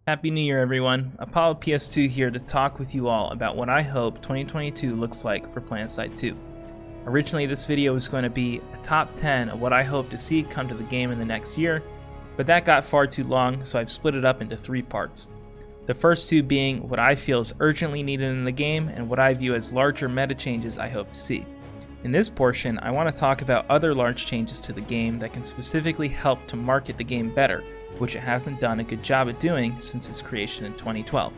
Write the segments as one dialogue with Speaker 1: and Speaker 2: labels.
Speaker 1: Happy New Year, everyone. Apollo PS2 here to talk with you all about what I hope 2022 looks like for Planetside 2. Originally, this video was going to be a top 10 of what I hope to see come to the game in the next year, but that got far too long, so I've split it up into 3 parts. The first 2 being what I feel is urgently needed in the game and what I view as larger meta changes I hope to see. In this portion, I want to talk about other large changes to the game that can specifically help to market the game better, which it hasn't done a good job at doing since its creation in 2012.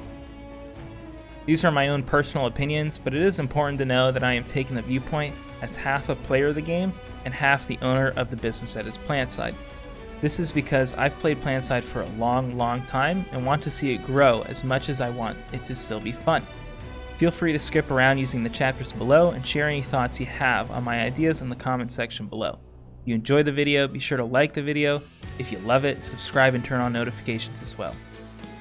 Speaker 1: These are my own personal opinions, but it is important to know that I am taking the viewpoint as half a player of the game and half the owner of the business that is Planetside. This is because I've played Planetside for a long time and want to see it grow as much as I want it to still be fun. Feel free to skip around using the chapters below and share any thoughts you have on my ideas in the comment section below. If you enjoyed the video, be sure to like the video. If you love it, subscribe and turn on notifications as well.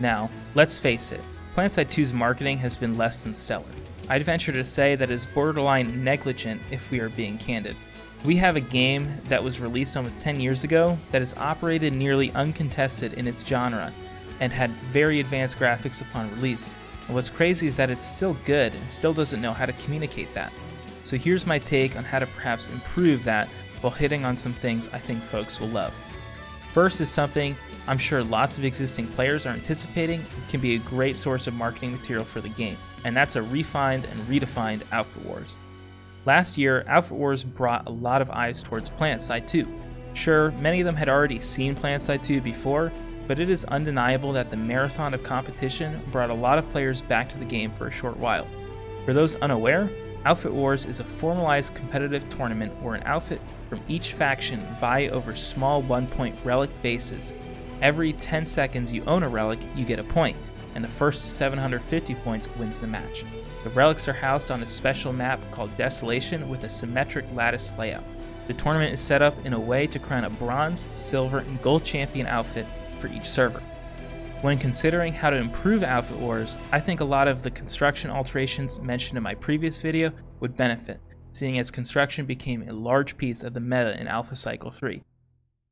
Speaker 1: Now, let's face it, Planetside 2's marketing has been less than stellar. I'd venture to say that it is borderline negligent if we are being candid. We have a game that was released almost 10 years ago that has operated nearly uncontested in its genre and had very advanced graphics upon release. And what's crazy is that it's still good and still doesn't know how to communicate that. So here's my take on how to perhaps improve that while hitting on some things I think folks will love. First is something I'm sure lots of existing players are anticipating and can be a great source of marketing material for the game, and that's a refined and redefined Outfit Wars. Last year, Outfit Wars brought a lot of eyes towards Planetside 2. Sure, many of them had already seen Planetside 2 before, but it is undeniable that the marathon of competition brought a lot of players back to the game for a short while. For those unaware, Outfit Wars is a formalized competitive tournament where an outfit from each faction vie over small 1-point relic bases. Every 10 seconds you own a relic, you get a point, and the first to 750 points wins the match. The relics are housed on a special map called Desolation with a symmetric lattice layout. The tournament is set up in a way to crown a bronze, silver, and gold champion outfit for each server. When considering how to improve Outfit Wars, I think a lot of the construction alterations mentioned in my previous video would benefit, seeing as construction became a large piece of the meta in Alpha Cycle 3.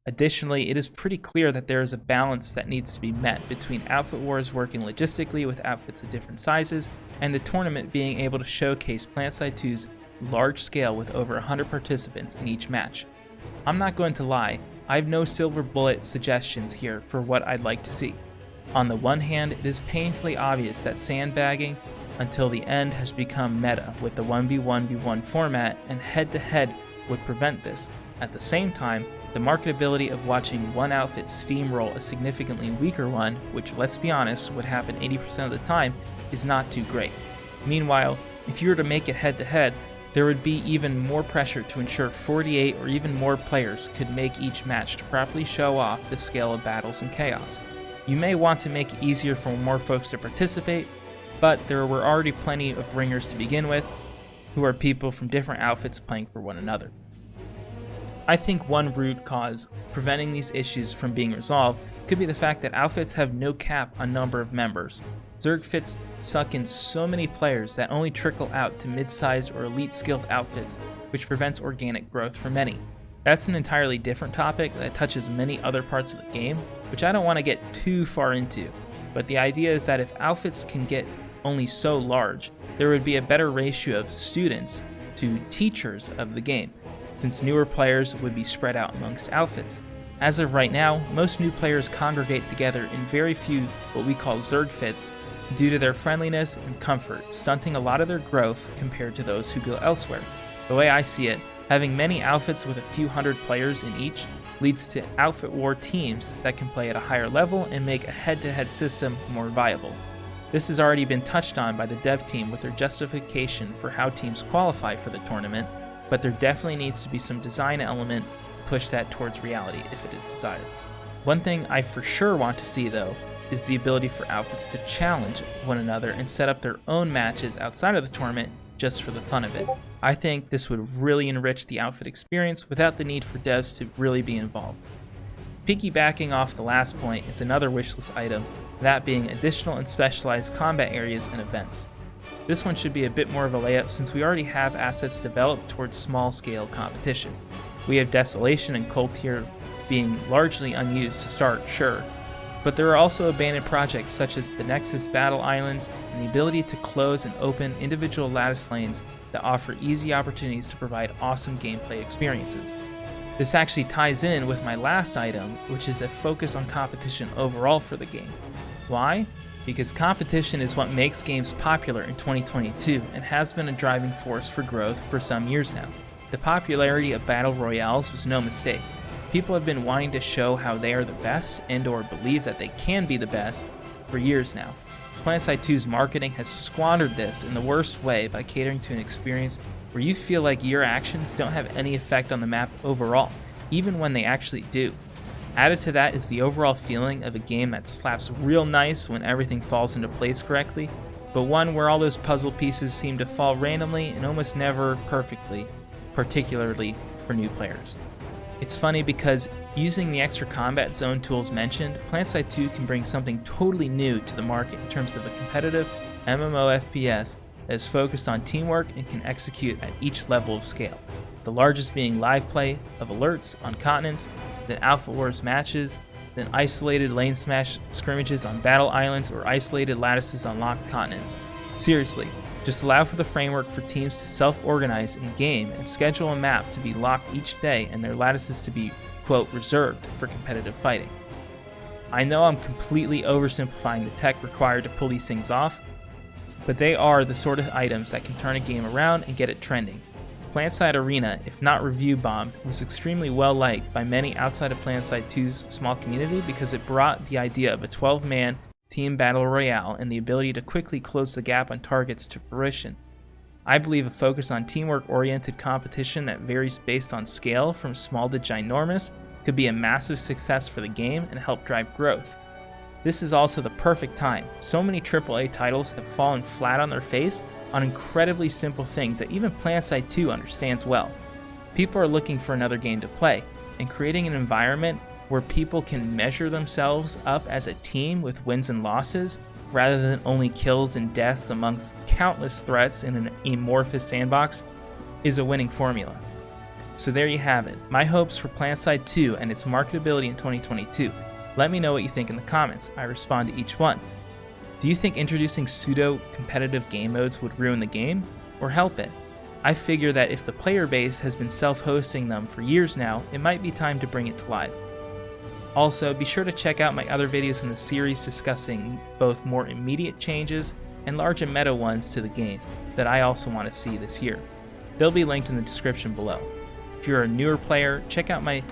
Speaker 1: Additionally, it is pretty clear that there is a balance that needs to be met between Outfit Wars working logistically with outfits of different sizes, and the tournament being able to showcase Planetside 2's large scale with over 100 participants in each match. I'm not going to lie, I have no silver bullet suggestions here for what I'd like to see. On the one hand, it is painfully obvious that sandbagging until the end has become meta with the 1v1v1 format, and head-to-head would prevent this. At the same time, the marketability of watching one outfit steamroll a significantly weaker one, which let's be honest would happen 80% of the time, is not too great. Meanwhile, if you were to make it head-to-head, there would be even more pressure to ensure 48 or even more players could make each match to properly show off the scale of battles and chaos. You may want to make it easier for more folks to participate, but there were already plenty of ringers to begin with, who are people from different outfits playing for one another. I think one root cause preventing these issues from being resolved could be the fact that outfits have no cap on number of members. Zergfits suck in so many players that only trickle out to mid-sized or elite skilled outfits, which prevents organic growth for many. That's an entirely different topic that touches many other parts of the game, which I don't want to get too far into, but the idea is that if outfits can get only so large, there would be a better ratio of students to teachers of the game, since newer players would be spread out amongst outfits. As of right now, most new players congregate together in very few what we call Zergfits due to their friendliness and comfort, stunting a lot of their growth compared to those who go elsewhere. The way I see it, having many outfits with a few hundred players in each leads to outfit war teams that can play at a higher level and make a head-to-head system more viable. This has already been touched on by the dev team with their justification for how teams qualify for the tournament, but there definitely needs to be some design element to push that towards reality if it is desired. One thing I for sure want to see though is the ability for outfits to challenge one another and set up their own matches outside of the tournament just for the fun of it. I think this would really enrich the outfit experience without the need for devs to really be involved. Piggybacking off the last point is another wishlist item, that being additional and specialized combat areas and events. This one should be a bit more of a layup since we already have assets developed towards small-scale competition. We have Desolation and Cold Tier being largely unused to start, sure, But there are also abandoned projects such as the Nexus Battle Islands and the ability to close and open individual lattice lanes that offer easy opportunities to provide awesome gameplay experiences. This actually ties in with my last item, which is a focus on competition overall for the game. Why? Because competition is what makes games popular in 2022 and has been a driving force for growth for some years now. The popularity of battle royales was no mistake. People have been wanting to show how they are the best and or believe that they can be the best for years now. Planetside 2's marketing has squandered this in the worst way by catering to an experience where you feel like your actions don't have any effect on the map overall, even when they actually do. Added to that is the overall feeling of a game that slaps real nice when everything falls into place correctly, but one where all those puzzle pieces seem to fall randomly and almost never perfectly, particularly for new players. It's funny because using the extra combat zone tools mentioned, Planetside 2 can bring something totally new to the market in terms of a competitive MMOFPS that is focused on teamwork and can execute at each level of scale. The largest being live play of alerts on continents, then Alpha Wars matches, then isolated lane smash scrimmages on battle islands or isolated lattices on locked continents. Seriously, just allow for the framework for teams to self-organize in game and schedule a map to be locked each day and their lattices to be, quote, reserved for competitive fighting. I know I'm completely oversimplifying the tech required to pull these things off, but they are the sort of items that can turn a game around and get it trending. Planetside Arena, if not review bombed, was extremely well liked by many outside of Planetside 2's small community because it brought the idea of a 12-man team battle royale and the ability to quickly close the gap on targets to fruition. I believe a focus on teamwork-oriented competition that varies based on scale from small to ginormous could be a massive success for the game and help drive growth. This is also the perfect time. So many AAA titles have fallen flat on their face on incredibly simple things that even Planetside 2 understands well. People are looking for another game to play, and creating an environment where people can measure themselves up as a team with wins and losses, rather than only kills and deaths amongst countless threats in an amorphous sandbox, is a winning formula. So there you have it, my hopes for Planetside 2 and its marketability in 2022. Let me know what you think in the comments. I respond to each one. Do you think introducing pseudo-competitive game modes would ruin the game, or help it? I figure that if the player base has been self-hosting them for years now, it might be time to bring it to life. Also, be sure to check out my other videos in the series discussing both more immediate changes and larger meta ones to the game that I also want to see this year. They'll be linked in the description below. If you're a newer player, check out my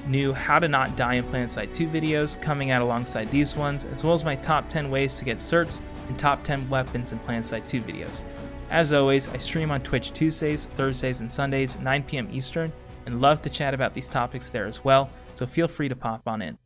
Speaker 1: new How to Not Die in Planetside 2 videos coming out alongside these ones, as well as my top 10 ways to get certs and top 10 weapons in Planetside 2 videos. As always, I stream on Twitch Tuesdays, Thursdays, and Sundays at 9 p.m. Eastern, and love to chat about these topics there as well, so feel free to pop on in.